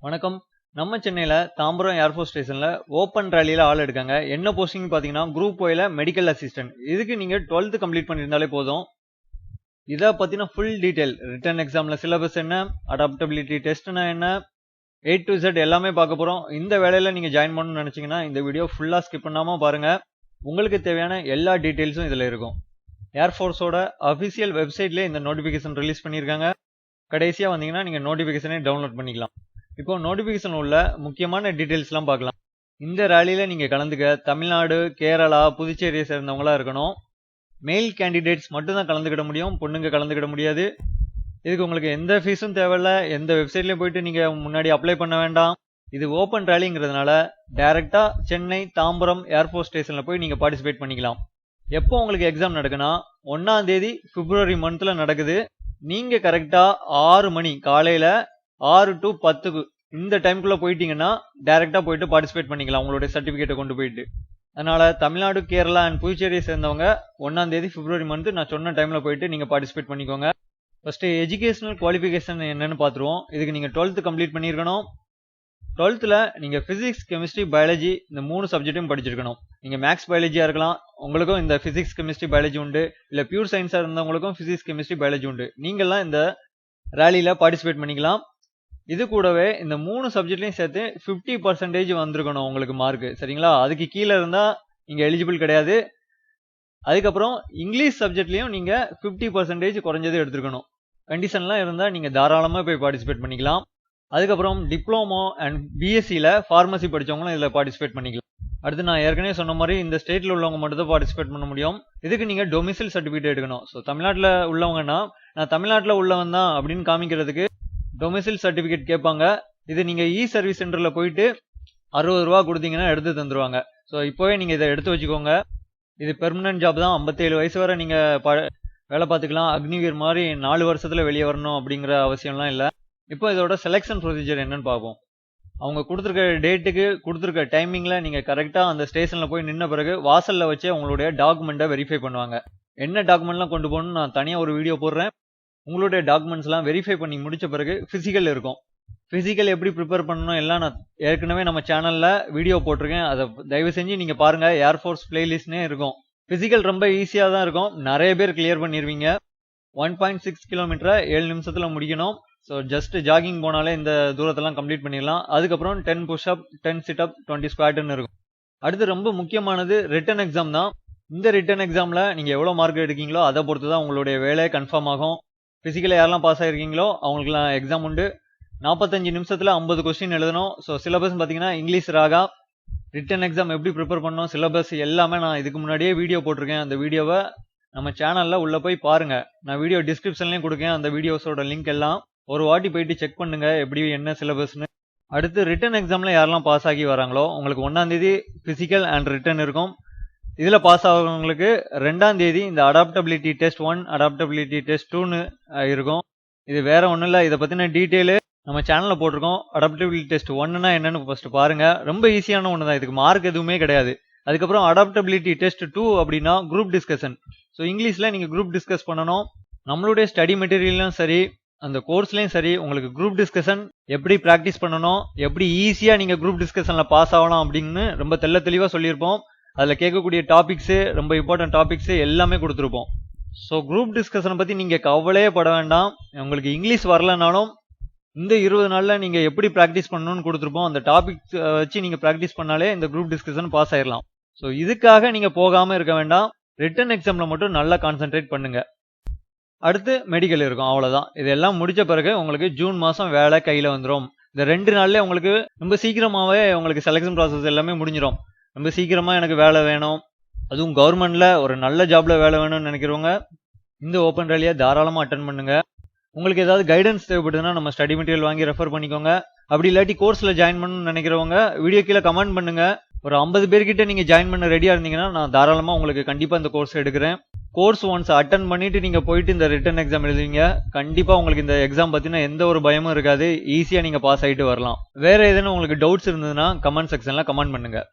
வணக்கம். நம்ம சென்னையில தாம்பரம் ஏர்ஃபோர்ஸ் ஸ்டேஷன்ல ஓப்பன் ரேலியில ஆள் எடுக்காங்க. என்ன போஸ்டிங் பார்த்தீங்கன்னா, குரூப் ஒய்ல மெடிக்கல் அசிஸ்டன்ட். இதுக்கு நீங்க 12th கம்ப்ளீட் பண்ணியிருந்தாலே போதும். இத பத்தின ஃபுல் டீடைல், ரிட்டன் எக்ஸாம்ல சிலபஸ் என்ன, அடாப்டபிலிட்டி டெஸ்ட்னா என்ன, A to Z எல்லாமே பார்க்க போறோம். இந்த வேலையில நீங்க ஜாயின் பண்ணணும்னு நினைச்சீங்கன்னா, இந்த வீடியோ ஃபுல்லா ஸ்கிப் பண்ணாம பாருங்க. உங்களுக்கு தேவையான எல்லா டீடைல்ஸும் இதுல இருக்கும். ஏர்ஃபோர்ஸோட அபிஷியல் வெப்சைட்லயே இந்த நோட்டிபிகேஷன் ரிலீஸ் பண்ணியிருக்காங்க. கடைசியா வந்தீங்கன்னா நீங்க நோட்டிபிகேஷனே டவுன்லோட் பண்ணிக்கலாம். இப்போ நோட்டிபிகேஷன் உள்ள முக்கியமான டீடைல்ஸ்லாம் பார்க்கலாம். இந்த ரேலியில நீங்க கலந்துக்க தமிழ்நாடு, கேரளா, புதுச்சேரியை சேர்ந்தவங்களா இருக்கணும். மேல் கேண்டிடேட்ஸ் மட்டும் தான் கலந்துக்கிட முடியும், பொண்ணுங்க கலந்துக்கிட முடியாது. இதுக்கு உங்களுக்கு எந்த ஃபீஸும் தேவையில்ல, எந்த வெப்சைட்லயும் போயிட்டு நீங்க முன்னாடி அப்ளை பண்ண வேண்டாம். இது ஓப்பன் ரேலிங்கிறதுனால டைரக்டா சென்னை தாம்பரம் ஏர்ஃபோர்ஸ் ஸ்டேஷன்ல போய் நீங்க பார்ட்டிசிபேட் பண்ணிக்கலாம். எப்போ உங்களுக்கு எக்ஸாம் நடக்குன்னா 1ஆம் தேதி பிப்ரவரி மந்த்ல நடக்குது. நீங்க கரெக்டா 6 மணி காலையில 6 to 10 இந்த டைம்குள்ள போயிட்டீங்கன்னா டைரக்டா போயிட்டு பார்ட்டிசிபேட் பண்ணிக்கலாம் உங்களுடைய சர்டிபிகேட்டை கொண்டு போயிட்டு. அதனால தமிழ்நாடு, கேரளா அண்ட் புதுச்சேரியை சேர்ந்தவங்க 1ஆம் தேதி பிப்ரவரி மந்த் நான் சொன்ன டைம்ல போயிட்டு நீங்க பார்ட்டிசிபேட் பண்ணிக்கோங்க. ஃபர்ஸ்ட் எஜுகேஷனல் குவாலிஃபிகேஷன் என்னன்னு பார்த்துருவோம். இதுக்கு நீங்க 12th கம்ப்ளீட் பண்ணியிருக்கணும். 12th நீங்க பிசிக்ஸ், கெமிஸ்ட்ரி, பயாலஜி இந்த 3 சப்ஜெக்ட்டும் படிச்சிருக்கணும். நீங்க மேக்ஸ் பயாலஜியா இருக்கலாம், உங்களுக்கும் இந்த பிசிக்ஸ், கெமிஸ்ட்ரி, பயாலஜி உண்டு. இல்ல பியூர் சயின்ஸா இருந்தவங்களுக்கும் பிசிக்ஸ், கெமிஸ்ட்ரி, பயாலஜி உண்டு. நீங்கெல்லாம் இந்த ரேலியில பார்ட்டிசிபேட் பண்ணிக்கலாம். இது கூடவே இந்த 3 சப்ஜெக்ட்லையும் சேர்த்து 50% வந்திருக்கணும் உங்களுக்கு மார்க். சரிங்களா? அதுக்கு கீழே இருந்தா நீங்க எலிஜிபிள் கிடையாது. அதுக்கப்புறம் இங்கிலீஷ் சப்ஜெக்ட்லயும் நீங்க 50% குறைஞ்சது எடுத்துருக்கணும். கண்டிஷன்லாம் இருந்தா நீங்க தாராளமா போய் பார்ட்டிசிபேட் பண்ணிக்கலாம். அதுக்கப்புறம் டிப்ளமோ அண்ட் பிஎஸ்சியில் ஃபார்மசி படித்தவங்களும் இதில் பார்ட்டிசிபேட் பண்ணிக்கலாம். அடுத்து நான் ஏற்கனவே சொன்ன மாதிரி இந்த ஸ்டேட்டில் உள்ளவங்க மட்டும் தான் பார்ட்டிசிபேட் பண்ண முடியும். இதுக்கு நீங்கள் டொமிசைல் சர்டிஃபிகேட் எடுக்கணும். ஸோ தமிழ்நாட்டில் உள்ளவங்கன்னா நான் தமிழ்நாட்டில் உள்ளவன் தான் அப்படின்னு காமிக்கிறதுக்கு டொமிசைல் சர்டிஃபிகேட் கேட்பாங்க. இது நீங்கள் இ சர்வீஸ் சென்டரில் போயிட்டு 60 ரூபா கொடுத்தீங்கன்னா எடுத்து தந்துடுவாங்க. ஸோ இப்போவே நீங்கள் இதை எடுத்து வச்சுக்கோங்க. இது பெர்மனன்ட் ஜாப் தான். 57 வயசு வரை நீங்கள் வேலை பார்த்துக்கலாம். அக்னிவீர் மாதிரி 4 வருஷத்தில் வெளியே வரணும் அப்படிங்கிற அவசியம்லாம் இல்லை. இப்போ இதோட செலெக்ஷன் ப்ரொசீஜர் என்னன்னு பார்ப்போம். அவங்க கொடுத்துருக்க டேட்டுக்கு கொடுத்துருக்க டைமிங்கில் நீங்கள் கரெக்டாக அந்த ஸ்டேஷனில் போய் நின்ன பிறகு வாசலில் வச்சு உங்களுடைய டாக்குமெண்ட்டை வெரிஃபை பண்ணுவாங்க. என்ன டாக்குமெண்ட்லாம் கொண்டு போகணும்னு நான் தனியாக ஒரு வீடியோ போடுறேன். உங்களுடைய டாக்குமெண்ட்ஸ்லாம் வெரிஃபை பண்ணி முடிச்ச பிறகு ஃபிசிக்கல் இருக்கும். ஃபிசிக்கல் எப்படி ப்ரிப்பேர் பண்ணணும் எல்லாம் நான் ஏற்கனவே நம்ம சேனலில் வீடியோ போட்டிருக்கேன். அதை தயவு செஞ்சு நீங்கள் பாருங்கள். ஏர்ஃபோர்ஸ் பிளேலிஸ்ட்னே இருக்கும். ஃபிசிக்கல் ரொம்ப ஈஸியாக தான் இருக்கும். நிறைய பேர் கிளியர் பண்ணிடுவீங்க. 1.6 கிலோமீட்டரை 7 நிமிஷத்தில் முடிக்கணும். ஸோ ஜஸ்ட் ஜாகிங் போனாலே இந்த தூரத்தெல்லாம் கம்ப்ளீட் பண்ணிடலாம். அதுக்கப்புறம் 10 புஷ்அப், 10 சிட்அப், 20 ஸ்குவாட்னு இருக்கும். அடுத்து ரொம்ப முக்கியமானது ரிட்டன் எக்ஸாம் தான். இந்த ரிட்டன் எக்ஸாமில் நீங்கள் எவ்வளோ மார்க் எடுக்கீங்களோ அதை பொறுத்து தான் உங்களுடைய வேலை கன்ஃபார்ம் ஆகும். ஃபிசிக்கலில் யாரெல்லாம் பாஸ் ஆகிருக்கீங்களோ அவங்களுக்குலாம் எக்ஸாம் உண்டு. 45 நிமிஷத்தில் 50 கொஸ்டின் எழுதணும். ஸோ சிலபஸ் பார்த்தீங்கன்னா இங்கிலீஷ் ராகா. ரிட்டன் எக்ஸாம் எப்படி ப்ரிப்பேர் பண்ணணும், சிலபஸ் எல்லாமே நான் இதுக்கு முன்னாடியே வீடியோ போட்டிருக்கேன். அந்த வீடியோவை நம்ம சேனலில் உள்ளே போய் பாருங்கள். நான் வீடியோ டிஸ்கிரிப்ஷன்லேயும் கொடுக்கேன் அந்த வீடியோஸோட லிங்க் எல்லாம். ஒரு வாட்டி போயிட்டு செக் பண்ணுங்க எப்படி என்ன சிலபஸ்னு. அடுத்து ரிட்டன் எக்ஸாம்ல யாரெல்லாம் பாஸ் ஆகி வராங்களோ உங்களுக்கு 1ஆம் தேதி பிசிக்கல் அண்ட் ரிட்டன் இருக்கும். இதுல பாஸ் ஆகிறவங்களுக்கு 2ஆம் தேதி இந்த அடாப்டபிலிட்டி டெஸ்ட் 1, அடாப்டபிலிட்டி டெஸ்ட் 2ன்னு இருக்கும். இது வேற ஒன்றும் இல்லை. இதை பத்தின டீட்டெயிலு நம்ம சேனல்ல போட்டிருக்கோம். அடாப்டபிலிட்டி டெஸ்ட் 1ன்னா என்னன்னு ஃபர்ஸ்ட் பாருங்க. ரொம்ப ஈஸியான ஒன்று தான். இதுக்கு மார்க் எதுவுமே கிடையாது. அதுக்கப்புறம் அடாப்டபிலிட்டி டெஸ்ட் 2 அப்படின்னா குரூப் டிஸ்கஷன். ஸோ இங்கிலீஷ்ல நீங்க குரூப் டிஸ்கஸ் பண்ணணும். நம்மளுடைய ஸ்டடி மெட்டீரியலும் சரி, அந்த கோர்ஸ்லயும் சரி, உங்களுக்கு குரூப் டிஸ்கஷன் எப்படி ப்ராக்டிஸ் பண்ணணும், எப்படி ஈஸியா நீங்க குரூப் டிஸ்கஷன்ல பாஸ் ஆகலாம் அப்படின்னு ரொம்ப தெளிவா சொல்லியிருப்போம். அதுல கேட்கக்கூடிய டாபிக்ஸ், ரொம்ப இம்பார்ட்டன்ட் டாபிக்ஸ் எல்லாமே கொடுத்துருப்போம். ஸோ குரூப் டிஸ்கஷனை பத்தி நீங்க கவலையே பட வேண்டாம். உங்களுக்கு இங்கிலீஷ் வரலனாலும் இந்த 20 நாள்ல நீங்க எப்படி ப்ராக்டிஸ் பண்ணணும்னு கொடுத்துருப்போம். அந்த டாபிக் வச்சு நீங்க ப்ராக்டிஸ் பண்ணாலே இந்த குரூப் டிஸ்கஷன் பாஸ் ஆயிடலாம். ஸோ இதுக்காக நீங்க போகாம இருக்க வேண்டாம். ரிட்டன் எக்ஸாம்ல மட்டும் நல்லா கான்சென்ட்ரேட் பண்ணுங்க. அடுத்து மெடிக்கல் இருக்கும். அவ்வளோதான். இதெல்லாம் முடிச்ச பிறகு உங்களுக்கு ஜூன் மாதம் வேலை கையில் வந்துடும். இந்த 2 நாள்லேயே உங்களுக்கு ரொம்ப சீக்கிரமாகவே உங்களுக்கு செலெக்ஷன் ப்ராசஸ் எல்லாமே முடிஞ்சிடும். ரொம்ப சீக்கிரமாக எனக்கு வேலை வேணும், அதுவும் கவர்மெண்ட்டில் ஒரு நல்ல ஜாபில் வேலை வேணும்னு நினைக்கிறவங்க இந்த ஓப்பன் ரேலியை தாராளமாக அட்டன் பண்ணுங்க. உங்களுக்கு ஏதாவது கைடன்ஸ் தேவைப்படுதுன்னா நம்ம ஸ்டடி மெட்டீரியல் வாங்கி ரெஃபர் பண்ணிக்கோங்க. அப்படி இல்லாட்டி கோர்ஸில் ஜாயின் பண்ணணும்னு நினைக்கிறவங்க வீடியோ கீழே கமெண்ட் பண்ணுங்க. ஒரு 50 பேர்கிட்ட நீங்கள் ஜாயின் பண்ண ரெடியாக இருந்தீங்கன்னா நான் தாராளமாக உங்களுக்கு கண்டிப்பாக இந்த கோர்ஸ் எடுக்கிறேன். கோர்ஸ் ஒன்ஸ் அட்டன் பண்ணிட்டு நீங்க போயிட்டு இந்த ரிட்டன் எக்ஸாம் எழுதுவீங்க. கண்டிப்பா உங்களுக்கு இந்த எக்ஸாம் பத்தின எந்த ஒரு பயமும் இருக்காது. ஈஸியா நீங்க பாஸ் ஆகிட்டு வரலாம். வேற ஏதேனும் உங்களுக்கு டவுட்ஸ் இருந்ததுன்னா கமெண்ட் செக்ஷன்ல கமெண்ட் பண்ணுங்க.